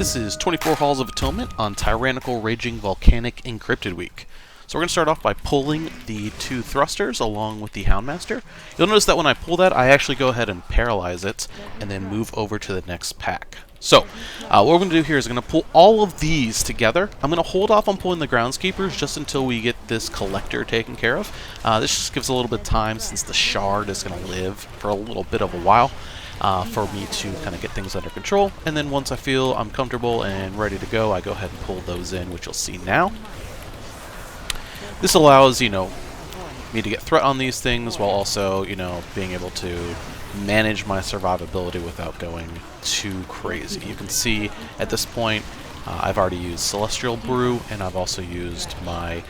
This is 24 Halls of Atonement on Tyrannical Raging Volcanic Encrypted Week. So we're going to start off by pulling the two thrusters along with the Houndmaster. You'll notice that when I pull that, I actually go ahead and paralyze it and then move over to the next pack. So what we're going to do here is going to pull all of these together. I'm going to hold off on pulling the Groundskeepers just until we get this Collector taken care of. This just gives a little bit of time since the Shard is going to live for a little bit of a while. For me to kind of get things under control, and then once I feel I'm comfortable and ready to go, I go ahead and pull those in, which you'll see now. This allows, me to get threat on these things while also, being able to manage my survivability without going too crazy. You can see at this point I've already used Celestial Brew, and I've also used my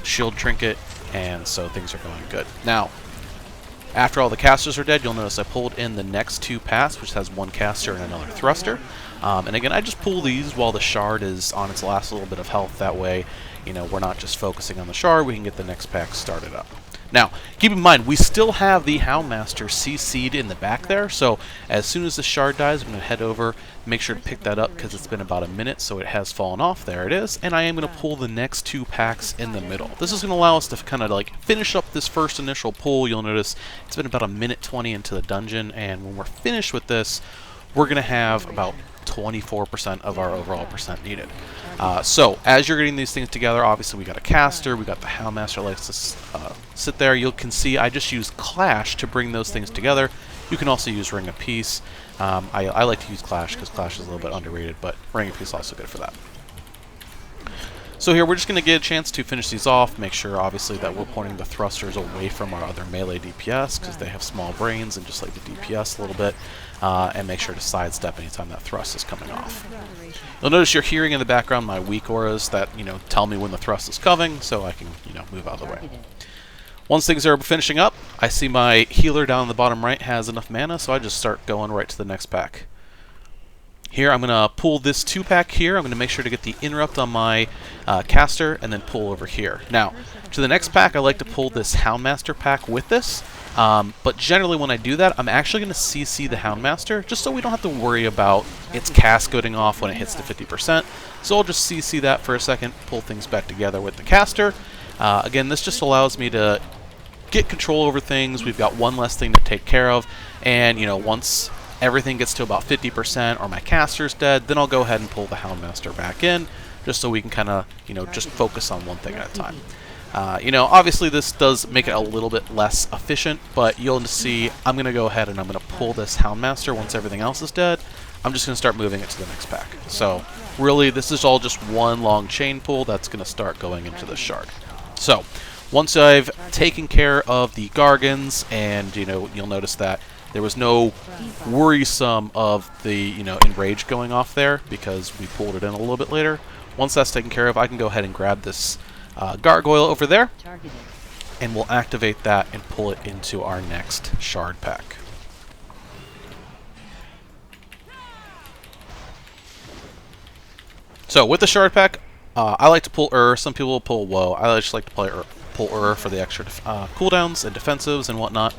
Shield Trinket, and so things are going good. Now, after all the casters are dead, you'll notice I pulled in the next two paths, which has one caster and another thruster. And again, I just pull these while the Shard is on its last little bit of health. That way, we're not just focusing on the Shard, we can get the next pack started up. Now, keep in mind, we still have the Houndmaster CC'd in the back there, so as soon as the Shard dies, I'm going to head over, make sure to pick that up because it's been about a minute, so it has fallen off. There it is, and I am going to pull the next two packs in the middle. This is going to allow us to kind of finish up this first initial pull. You'll notice it's been about a minute 20 into the dungeon, and when we're finished with this, we're going to have about 24% of our overall percent needed. So as you're getting these things together, obviously we got a caster, we got the Houndmaster likes to sit there. You can see I just use Clash to bring those things together. You can also use Ring of Peace. I like to use Clash because Clash is a little bit underrated, but Ring of Peace is also good for that. So here we're just going to get a chance to finish these off, make sure obviously that we're pointing the thrusters away from our other melee DPS because they have small brains and just like the DPS a little bit, and make sure to sidestep anytime that thrust is coming off. You'll notice you're hearing in the background my weak auras that tell me when the thrust is coming, so I can move out of the way. Once things are finishing up, I see my healer down in the bottom right has enough mana, so I just start going right to the next pack. Here I'm going to pull this 2-pack here. I'm going to make sure to get the interrupt on my caster and then pull over here. Now, to the next pack, I like to pull this Houndmaster pack with this. But generally when I do that, I'm actually going to CC the Houndmaster just so we don't have to worry about its cast going off when it hits to 50%. So I'll just CC that for a second, pull things back together with the caster. Again, this just allows me to get control over things. We've got one less thing to take care of, and once everything gets to about 50% or my caster's dead, then I'll go ahead and pull the Houndmaster back in, just so we can kind of, just focus on one thing at a time. Obviously this does make it a little bit less efficient, but you'll see I'm going to go ahead and I'm going to pull this Houndmaster once everything else is dead. I'm just going to start moving it to the next pack. So really this is all just one long chain pull that's going to start going into the Shard. So once I've taken care of the Gargans, and you'll notice that there was no worrisome of the, Enrage going off there because we pulled it in a little bit later. Once that's taken care of, I can go ahead and grab this Gargoyle over there, and we'll activate that and pull it into our next Shard pack. So with the Shard pack, I like to pull some people will pull Woe. I just like to pull for the extra cooldowns and defensives and whatnot.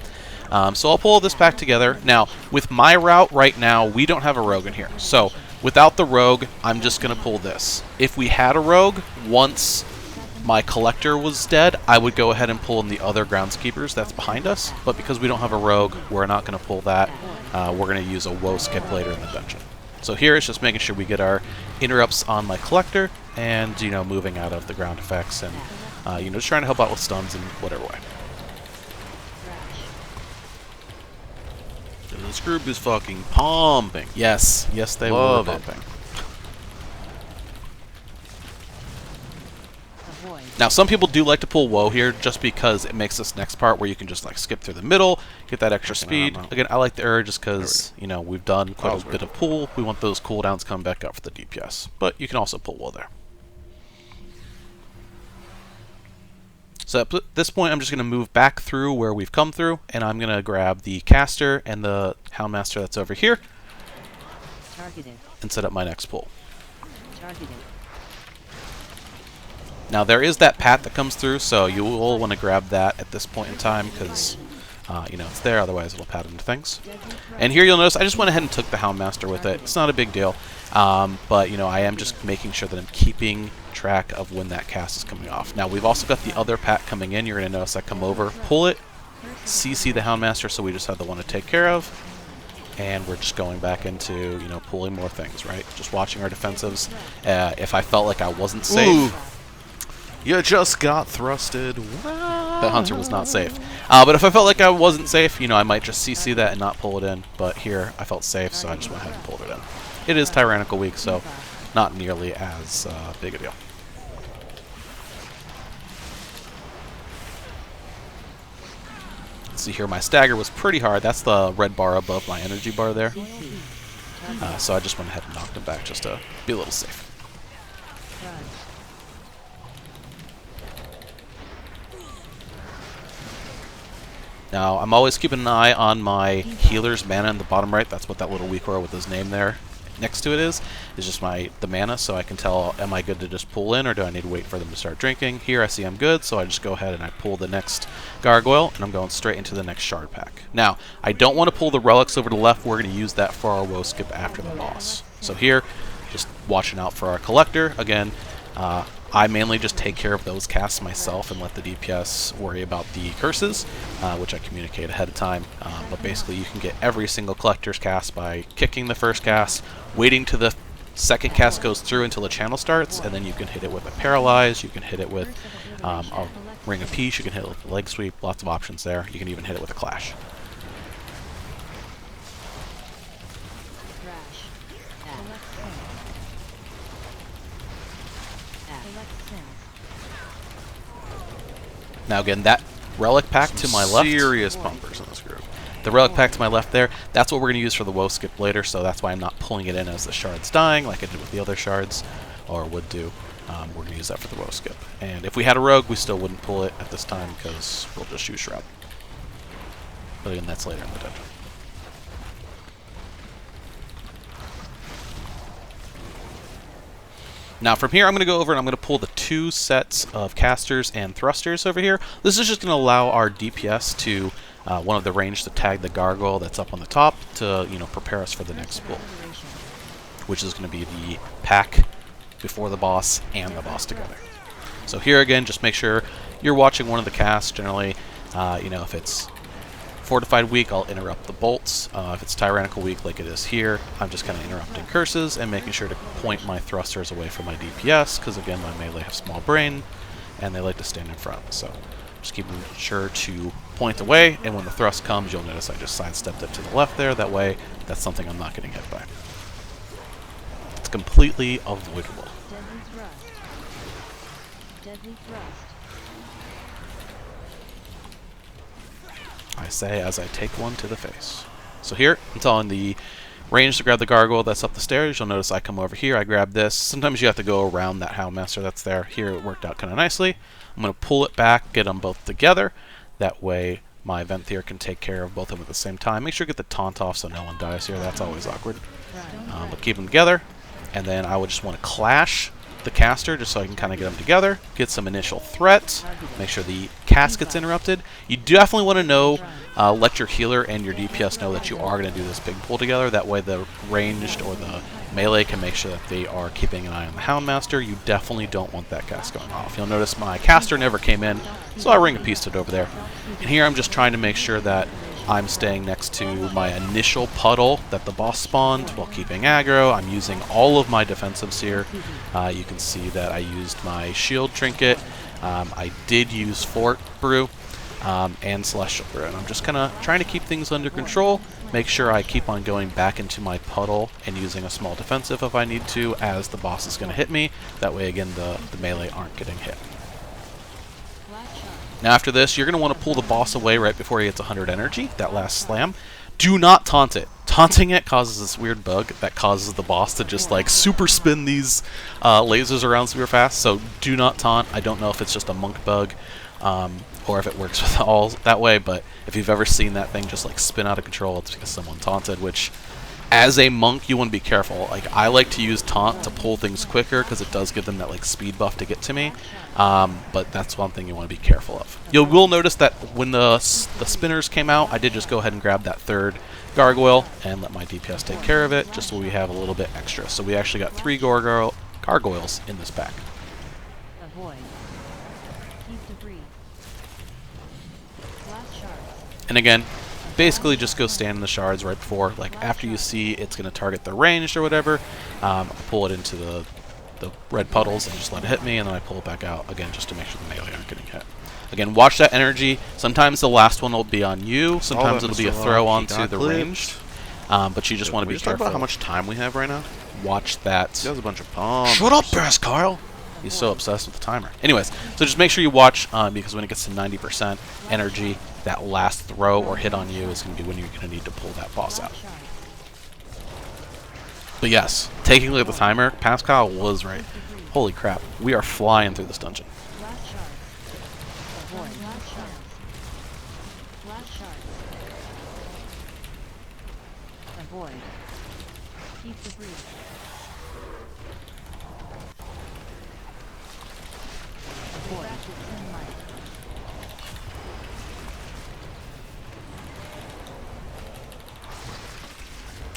So I'll pull this pack together. Now, with my route right now, we don't have a rogue in here. So without the rogue, I'm just going to pull this. If we had a rogue, once my collector was dead, I would go ahead and pull in the other groundskeepers that's behind us. But because we don't have a rogue, we're not going to pull that. We're going to use a woe skip later in the dungeon. So here it's just making sure we get our interrupts on my collector and, moving out of the ground effects and, just trying to help out with stuns in whatever way. This group is fucking pumping. Yes, they were pumping. Now, some people do like to pull Woe here just because it makes this next part where you can just skip through the middle, get that extra speed. Again, I like the Ur just because, we've done quite a bit of pull. We want those cooldowns coming back up for the DPS. But you can also pull Woe there. So at this point, I'm just going to move back through where we've come through, and I'm going to grab the caster and the Houndmaster that's over here and set up my next pull. Now there is that path that comes through, so you will want to grab that at this point in time because it's there, otherwise it'll pad into things. And here you'll notice I just went ahead and took the Houndmaster with it. It's not a big deal, but I am just making sure that I'm keeping track of when that cast is coming off. Now we've also got the other pack coming in. You're going to notice I come over, pull it, CC the Houndmaster, so we just have the one to take care of, and we're just going back into, pulling more things, right? Just watching our defensives. If I felt like I wasn't safe... Ooh. You just got thrusted. Wow. The Hunter was not safe. But if I felt like I wasn't safe, I might just CC that and not pull it in. But here, I felt safe, so I just went ahead and pulled it in. It is Tyrannical week, so not nearly as big a deal. See here, my stagger was pretty hard. That's the red bar above my energy bar there. So I just went ahead and knocked him back just to be a little safe. Now, I'm always keeping an eye on my healer's mana in the bottom right. That's what that little weak aura with his name there next to it is just the mana, so I can tell, am I good to just pull in, or do I need to wait for them to start drinking? Here I see I'm good, so I just go ahead and I pull the next gargoyle, and I'm going straight into the next shard pack. Now, I don't want to pull the relics over to the left. We're going to use that for our woe skip after the boss. So here, just watching out for our collector. Again, I mainly just take care of those casts myself and let the DPS worry about the curses, which I communicate ahead of time. But basically you can get every single collector's cast by kicking the first cast, waiting till the second cast goes through until the channel starts, and then you can hit it with a Paralyze, you can hit it with a Ring of Peace, you can hit it with a Leg Sweep, lots of options there. You can even hit it with a Clash. Now again, that relic pack to my left... Serious pumpers in this group. The relic pack to my left there, that's what we're going to use for the woe skip later, so that's why I'm not pulling it in as the shard's dying, like I did with the other shards, or would do. We're going to use that for the woe skip. And if we had a rogue, we still wouldn't pull it at this time, because we'll just use Shroud. But again, that's later in the dungeon. Now from here, I'm going to go over and I'm going to pull the 2 sets of casters and thrusters over here. This is just going to allow our DPS to, one of the range to tag the gargoyle that's up on the top to, prepare us for the next pull, which is going to be the pack before the boss and the boss together. So here again, just make sure you're watching one of the casts. Generally, if it's Fortified week, I'll interrupt the bolts. If it's Tyrannical week like it is here, I'm just kind of interrupting curses and making sure to point my thrusters away from my DPS, because again, my melee have small brain, and they like to stand in front. So just keep sure to point away, and when the thrust comes, you'll notice I just sidestepped it to the left there. That way, that's something I'm not getting hit by. It's completely avoidable. Deadly thrust. Deadly thrust. I say as I take one to the face. So here, I'm telling the range to grab the gargoyle that's up the stairs. You'll notice I come over here, I grab this. Sometimes you have to go around that Houndmaster that's there. Here it worked out kind of nicely. I'm going to pull it back, get them both together. That way my Venthyr can take care of both of them at the same time. Make sure you get the taunt off so no one dies here. That's always awkward. But keep them together. And then I would just want to clash the caster just so I can kind of get them together, get some initial threat, make sure the cast gets interrupted. You definitely want to know, let your healer and your DPS know that you are going to do this big pull together. That way the ranged or the melee can make sure that they are keeping an eye on the Houndmaster. You definitely don't want that cast going off. You'll notice my caster never came in, so I Ring of Peace it over there. And here I'm just trying to make sure that I'm staying next to my initial puddle that the boss spawned while keeping aggro. I'm using all of my defensives here. You can see that I used my shield trinket. I did use Fort Brew and Celestial Brew. And I'm just kind of trying to keep things under control, make sure I keep on going back into my puddle and using a small defensive if I need to, as the boss is going to hit me. That way, again, the melee aren't getting hit. Now after this, you're going to want to pull the boss away right before he gets 100 energy, that last slam. Do not taunt it. Taunting it causes this weird bug that causes the boss to just like super spin these lasers around super fast, so do not taunt. I don't know if it's just a monk bug or if it works with all that way, but if you've ever seen that thing just like spin out of control, it's because someone taunted, which As a monk, you want to be careful. Like, I like to use taunt to pull things quicker because it does give them that like speed buff to get to me. But that's one thing you want to be careful of. You will notice that when the spinners came out, I did just go ahead and grab that third gargoyle and let my DPS take care of it, just so we have a little bit extra. So we actually got 3 gargoyles in this pack. Avoid. Keep debris. Blast shards. And again, basically just go stand in the shards right before, like after you see it's going to target the ranged or whatever, pull it into the red puddles and just let it hit me, and then I pull it back out again just to make sure the melee aren't getting hit. Again, watch that energy. Sometimes the last one will be on you, sometimes it'll be a throw onto the ranged, but you just want to be Talk careful. about how much time we have right now. Watch that. That was a bunch of bombs. Shut up, Bass Kyle! He's so obsessed with the timer. Anyways, so just make sure you watch, because when it gets to 90% energy, that last throw or hit on you is going to be when you're going to need to pull that boss out. But yes, taking a look at the timer, Pascal was right. Holy crap, we are flying through this dungeon. Blast shards. Avoid. Blast shards. Blast shards. Avoid. Keep debris. Avoid. Send light.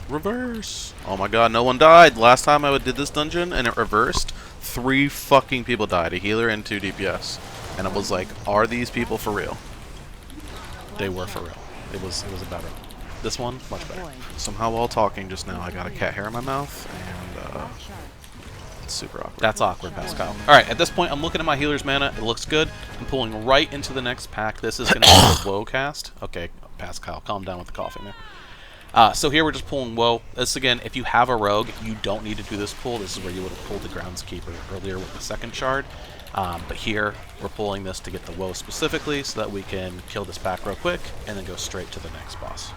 Reverse. Oh my god, no one died. Last time I did this dungeon and it reversed, 3 fucking people died. A healer and 2 DPS. And it was like, are these people for real? They were for real. It was a better. This one, much better. Somehow while talking just now, I got a cat hair in my mouth, and Blast shards. it's super awkward. That's awkward, Pascal. Alright, at this point, I'm looking at my healer's mana. It looks good. I'm pulling right into the next pack. This is going to be a WoA cast. Okay, Pascal, calm down with the coughing there. So here we're just pulling WoA. This, again, if you have a rogue, you don't need to do this pull. This is where you would have pulled the Groundskeeper earlier with the second shard. But here, we're pulling this to get the WoA specifically so that we can kill this pack real quick and then go straight to the next boss.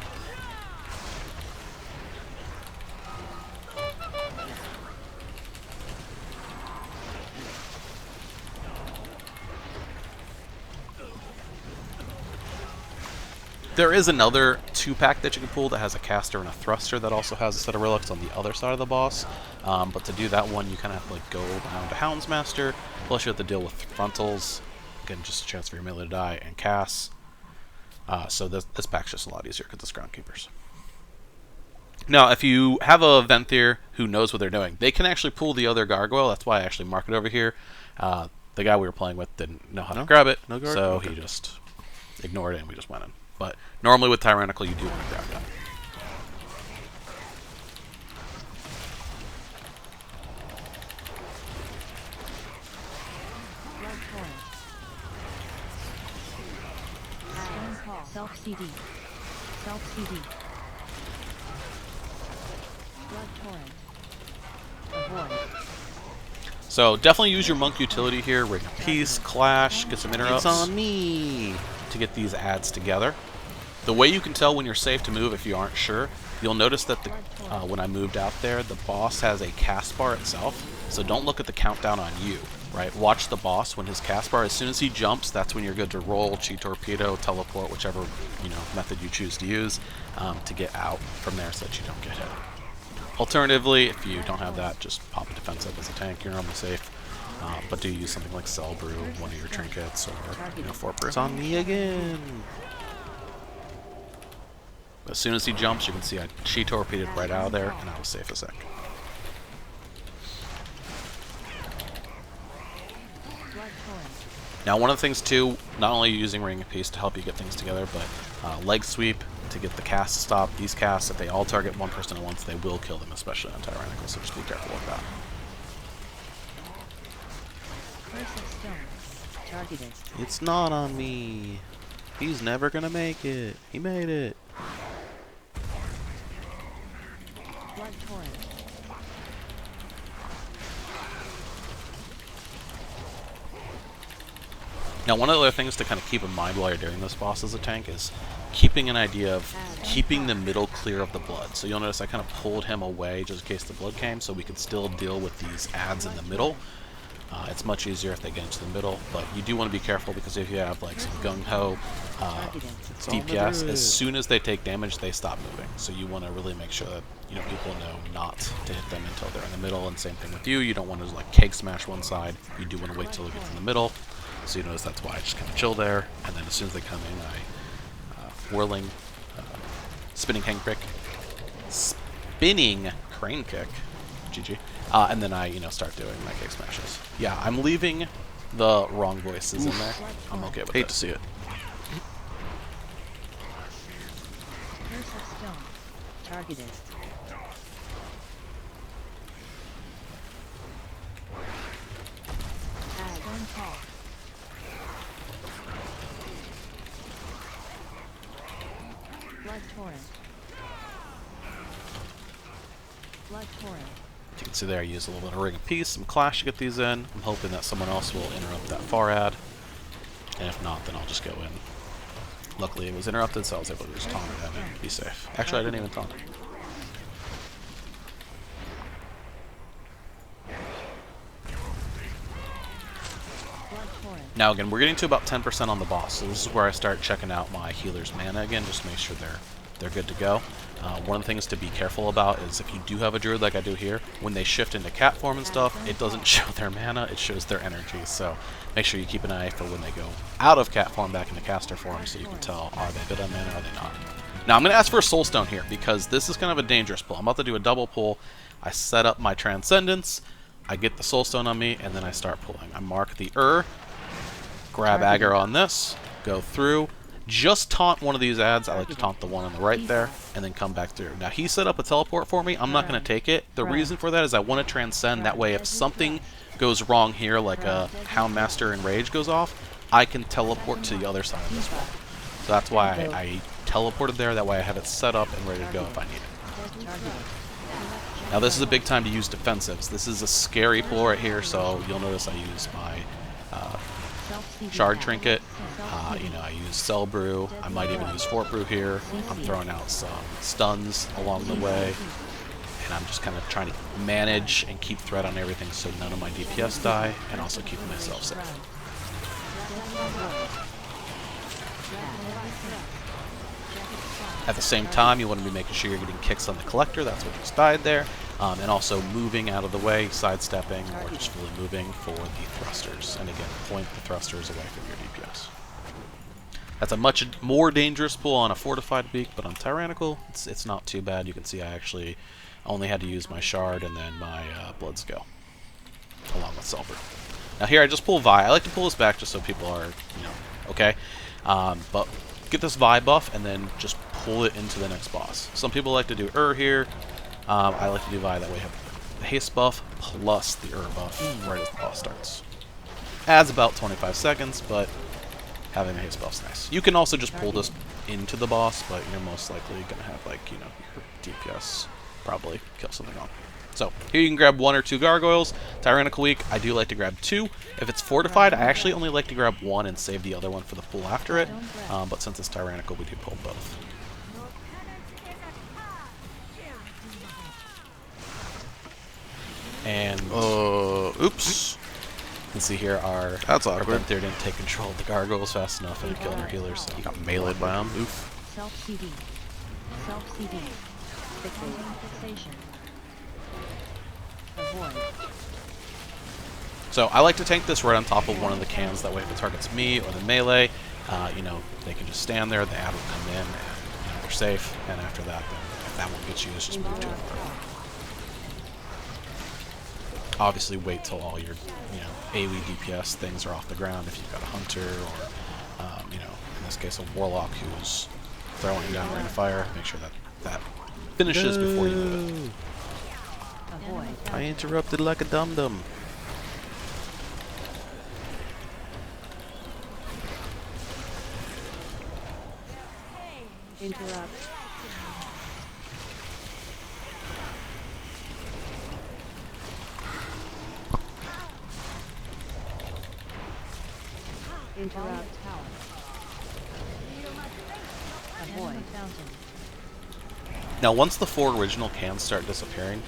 There is another 2-pack that you can pull that has a caster and a thruster that also has a set of relics on the other side of the boss. But to do that one, you kind of have to like go around to Houndsmaster, plus you have to deal with frontals. Again, just a chance for your melee to die, and casts. So this pack's just a lot easier because it's Groundkeepers. Now, if you have a Venthyr who knows what they're doing, they can actually pull the other Gargoyle. That's why I actually mark it over here. The guy we were playing with didn't know how to grab it, so he just ignored it and we just went in. But normally with Tyrannical, you do want to grab that. Blood torrent. Stone call. Self CD. Self CD. Blood torrent. Avoid. So definitely use your monk utility here. Ring of Peace, Clash, get some interrupts. It's on me. To get these adds together. The way you can tell when you're safe to move if you aren't sure, you'll notice that when I moved out there, the boss has a cast bar itself, so don't look at the countdown on you, right? Watch the boss when his cast bar, as soon as he jumps, that's when you're good to roll, Chi Torpedo, teleport, whichever method you choose to use, to get out from there so that you don't get hit. Alternatively, if you don't have that, just pop a defensive as a tank, you're normally safe. But do use something like Cell Brew, one of your trinkets, or Fort Brew. It's on me again. As soon as he jumps, you can see I Chi torpedoed right out of there, and I was safe as heck. Now, one of the things too, not only are you using Ring of Peace to help you get things together, but leg sweep to get the cast to stop. These casts, if they all target one person at once, they will kill them, especially on Tyrannical, so just be careful with that. Curse of stone. Targeted. It's not on me. He's never gonna make it. He made it. Blood torrent. Now, one of the other things to kind of keep in mind while you're doing this boss as a tank is keeping an idea of keeping the middle clear of the blood. So you'll notice I kind of pulled him away just in case the blood came, so we could still deal with these adds in the middle. It's much easier if they get into the middle, but you do want to be careful because if you have like some gung-ho DPS, as soon as they take damage, they stop moving. So you want to really make sure that people know not to hit them until they're in the middle. And same thing with you. You don't want to like keg smash one side. You do want to wait till they get to the middle. So you notice that's why I just kind of chill there. And then as soon as they come in, I whirling, spinning hang kick, spinning crane kick, GG. And then I, start doing my kick smashes. Yeah, I'm leaving the wrong voices in there. I'm okay with it. Hate to see it. Curse of Stone. Targeted. Stone Call. Blood Torrent. Blood Torrent. You can see there I use a little bit of Ring of Peace, some Clash to get these in. I'm hoping that someone else will interrupt that far ad. And if not, then I'll just go in. Luckily it was interrupted, so I was able to just taunt it and be safe. Actually, I didn't even taunt it. Now again, we're getting to about 10% on the boss, so this is where I start checking out my healer's mana again, just to make sure they're good to go. One of the things to be careful about is if you do have a druid like I do here, when they shift into cat form and stuff, it doesn't show their mana, it shows their energy. So make sure you keep an eye for when they go out of cat form back into caster form, so you can tell, are they good on mana or are they not. Now I'm going to ask for a soul stone here, because this is kind of a dangerous pull. I'm about to do a double pull. I set up my transcendence, I get the soul stone on me, and then I start pulling. I mark the grab aggro on this, go through, just taunt one of these ads. I like to taunt the one on the right there, and then come back through. Now he set up a teleport for me. I'm not going to take it. The reason for that is I want to transcend. That way if something goes wrong here, like a Houndmaster Enrage goes off, I can teleport to the other side of this wall. So that's why I teleported there. That way I have it set up and ready to go if I need it. Now this is a big time to use defensives. This is a scary pull right here, so you'll notice I use my Shard Trinket, I use Cell Brew, I might even use Fort Brew here. I'm throwing out some stuns along the way, and I'm just kind of trying to manage and keep threat on everything so none of my DPS die, and also keep myself safe. At the same time, you want to be making sure you're getting kicks on the Collector, that's what just died there, and also moving out of the way, sidestepping, or just fully moving for the thrusters. And again, point the thrusters away from your DPS. That's a much more dangerous pull on a Fortified Beak, but on Tyrannical, it's not too bad. You can see I actually only had to use my Shard and then my Blood Skill, along with Silver. Now here I just pull Vi. I like to pull this back just so people are, okay. But get this Vi buff and then just pull it into the next boss. Some people like to do here. I like to do Vi, that way I have the haste buff plus the buff right as the boss starts. Adds about 25 seconds, but having a haste buff's nice. You can also just pull this into the boss, but you're most likely going to have, like, your DPS probably kill something on. So, here you can grab 1 or 2 gargoyles. Tyrannical week, I do like to grab 2. If it's fortified, I actually only like to grab 1 and save the other one for the pull after it. But since it's Tyrannical, we do pull both. And oops. You can see here our awkward. There didn't take control of the gargoyles fast enough and it killed our healers. So He got meleeed by him. Oof. Self-CD. Self-CD. Fixation. Avoid. So I like to tank this right on top of one of the cans. That way, if it targets me or the melee, they can just stand there. The ad will come in, and they're safe. And after that, then if that one gets you, it's just move to it. Obviously, wait till all your AoE DPS things are off the ground. If you've got a hunter or in this case a warlock who's throwing down rate of fire, make sure that finishes before you move it. Avoid. I interrupted like a dum-dum. Interrupt. Interrupt tower. Avoid fountain. Now, once the 4 original cans start disappearing,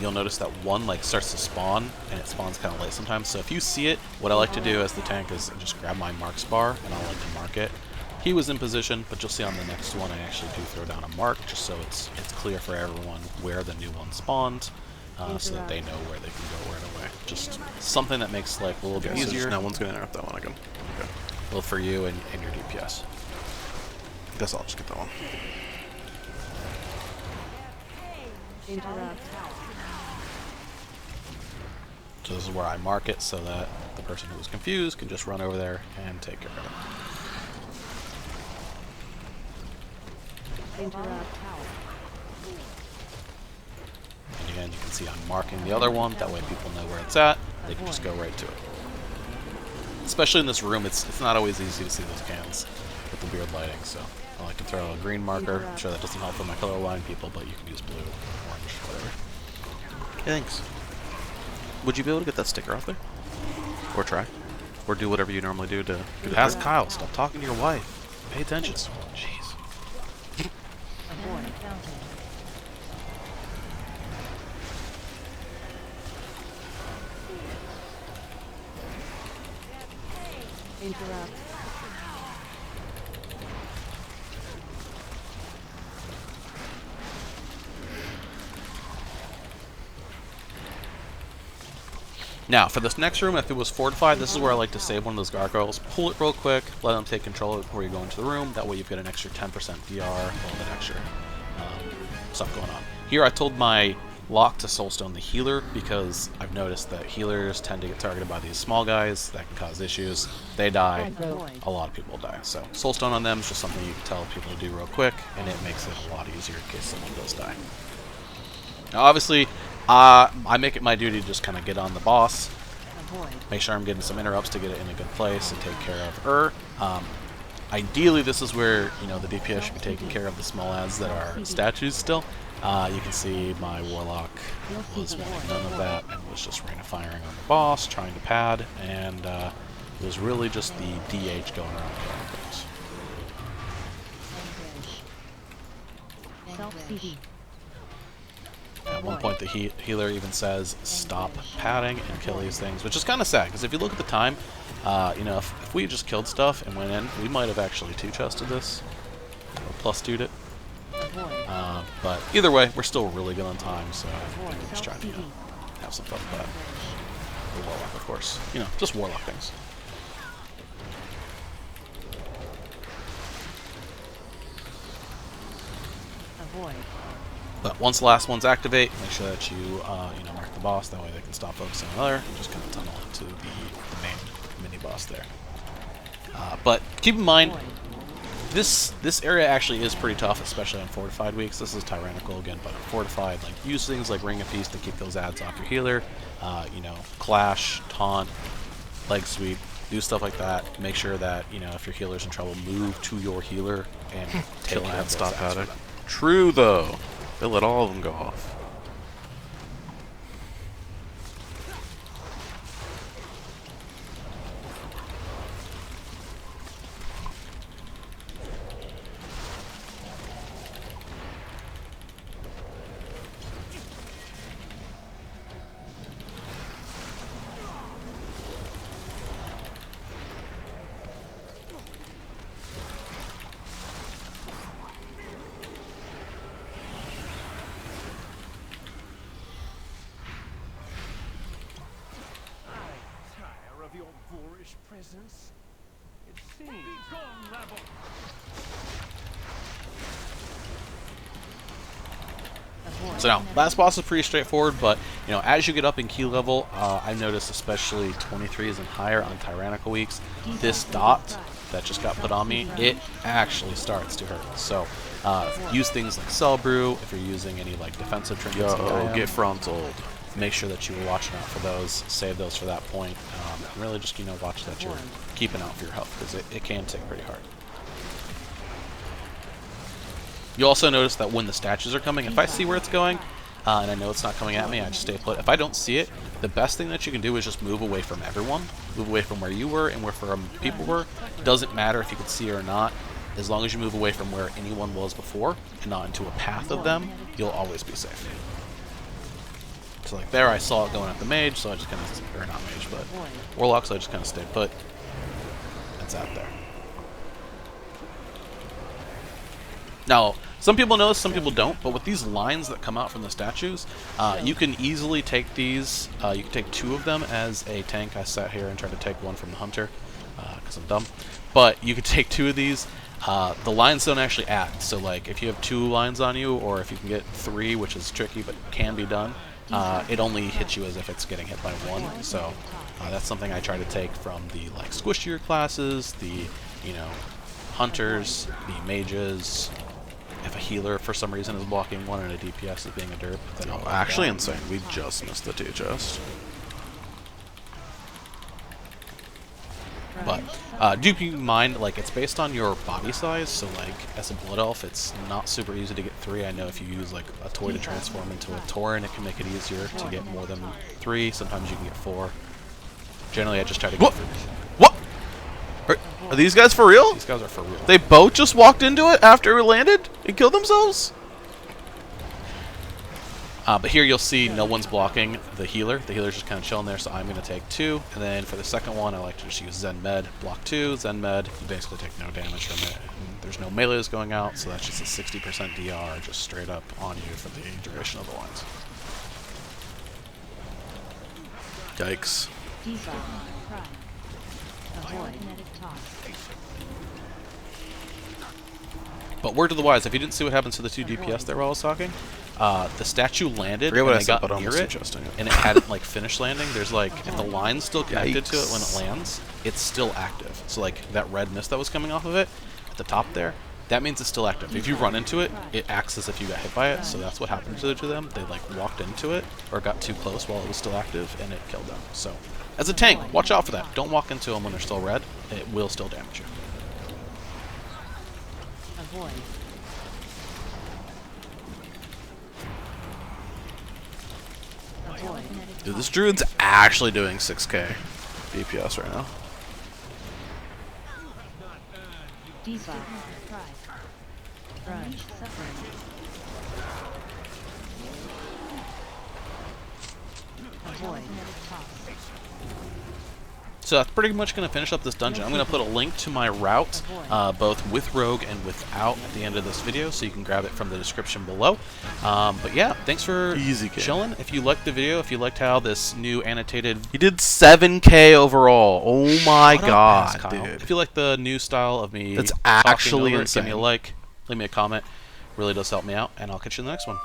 you'll notice that one like starts to spawn, and it spawns kind of late sometimes. So if you see it, what I like to do as the tank is just grab my marks bar, and I like to mark it. He was in position, but you'll see on the next one I actually do throw down a mark, just so it's clear for everyone where the new one spawned, so that they know where they can go right away. Just something that makes life a little bit So easier. just no one's gonna interrupt that one again. Okay. Both for you and your DPS. Guess I'll just get that one. Interrupt. So this is where I mark it so that the person who was confused can just run over there and take care of it. Interrupt. And again, you can see I'm marking the other one. That way people know where it's at. They can just go right to it. Especially in this room, it's not always easy to see those cans with the weird lighting. So I like to throw a green marker. I'm sure that doesn't help for my colorblind people, but you can use blue, orange, whatever. Okay, thanks. Would you be able to get that sticker off there? Or try? Or do whatever you normally do to... Ask Kyle. Stop talking to your wife. Pay attention. Jeez. Avoid fountain. Interrupt. Now, for this next room, if it was fortified, this is where I like to save one of those gargoyles. Pull it real quick, let them take control of it before you go into the room. That way you've got an extra 10% VR, all that extra stuff going on. Here I told my lock to Soulstone the healer because I've noticed that healers tend to get targeted by these small guys. That can cause issues. They die. A lot of people die. So Soulstone on them is just something you can tell people to do real quick, and it makes it a lot easier in case someone does die. Now, obviously, I make it my duty to just kind of get on the boss, make sure I'm getting some interrupts to get it in a good place and take care of her. Ideally, this is where the DPS should be taking care of the small ads that are statues still. You can see my warlock was wanting none of that and was just random firing on the boss, trying to pad, and it was really just the DH going around killing things. Self-CD. At one point, the healer even says, "Stop padding and kill these things," which is kind of sad, because if you look at the time, if we just killed stuff and went in, we might have actually two-chested this, or plus-2'd it. But either way, we're still really good on time, so I think we're just trying to have some fun with that. The warlock, of course. Just warlock things. Avoid. But once the last ones activate, make sure that you mark the boss. That way they can stop focusing on another and just kind of tunnel into the main mini boss there. But keep in mind, this area actually is pretty tough, especially on fortified weeks. This is Tyrannical again, but on fortified, use things like Ring of Peace to keep those ads off your healer. Clash, taunt, leg sweep, do stuff like that. Make sure that if your healer's in trouble, move to your healer and take care of those stop ads at it. for them. True though. They let all of them go off. Your boorish presence. It seems. So now, last boss is pretty straightforward, but as you get up in key level, I noticed especially 23s and higher on Tyrannical weeks, this dot that just got put on me, it actually starts to hurt. So use things like Cell Brew if you're using any defensive trinkets. Get frontaled. Make sure that you're watching out for those, save those for that point, and really just watch that you're keeping out for your health, because it can take pretty hard. You also notice that when the statues are coming, if I see where it's going, and I know it's not coming at me, I just stay put. If I don't see it, the best thing that you can do is just move away from everyone. Move away from where you were and where people were. Doesn't matter if you can see it or not. As long as you move away from where anyone was before and not into a path of them, you'll always be safe. So like there, I saw it going at the mage, so I just kind of, or not mage, but warlock, so I just kind of stayed put. That's out there. Now, some people know this, some people don't, but with these lines that come out from the statues, you can easily take these, you can take 2 of them as a tank. I sat here and tried to take one from the hunter, because I'm dumb. But you could take 2 of these. The lines don't actually act, so like if you have 2 lines on you, or if you can get 3, which is tricky but can be done, it only hits you as if it's getting hit by 1. So that's something I try to take from the like squishier classes, the hunters, the mages. If a healer for some reason is blocking one and a DPS is being a derp, then I'll Actually insane. We just missed the 2 chest. But do keep in mind, like, it's based on your body size, so like as a blood elf, it's not super easy to get 3. I know if you use like a toy to transform into a tauren, it can make it easier to get more than 3. Sometimes you can get 4. Generally, I just try to get 3. What? Are these guys for real? These guys are for real. They both just walked into it after it landed and killed themselves? But here you'll see no one's blocking the healer. The healer's just kind of chilling there, so I'm going to take 2. And then for the second one, I like to just use Zen Med. Block 2, Zen Med. You basically take no damage from it. And there's no melees going out, so that's just a 60% DR just straight up on you for the duration of the lines. Yikes. But word to the wise, if you didn't see what happens to the 2 DPS there while I was talking, the statue landed Forget what and I they said, got but I'm near still it, trusting it. and it hadn't like finished landing. There's like, if the line's still connected to it when it Yikes. lands, it's still active. So like that red mist that was coming off of it at the top there, that means it's still active. If you run into it, it acts as if you got hit by it. So that's what happened to them. They like walked into it or got too close while it was still active, and it killed them. So as a tank, watch out for that. Don't walk into them when they're still red. It will still damage you. Avoid. Dude, this druid's actually doing 6k DPS right now. Debuff. Grudge. Suffering. Avoid. So that's pretty much going to finish up this dungeon. I'm going to put a link to my route, both with Rogue and without, at the end of this video, so you can grab it from the description below. But yeah, thanks for chilling. If you liked the video, if you liked how this new annotated... He did 7k overall. Oh my god, dude. If you like the new style of me That's talking actually over it, insane. give me a like, leave me a comment. Really does help me out, and I'll catch you in the next one.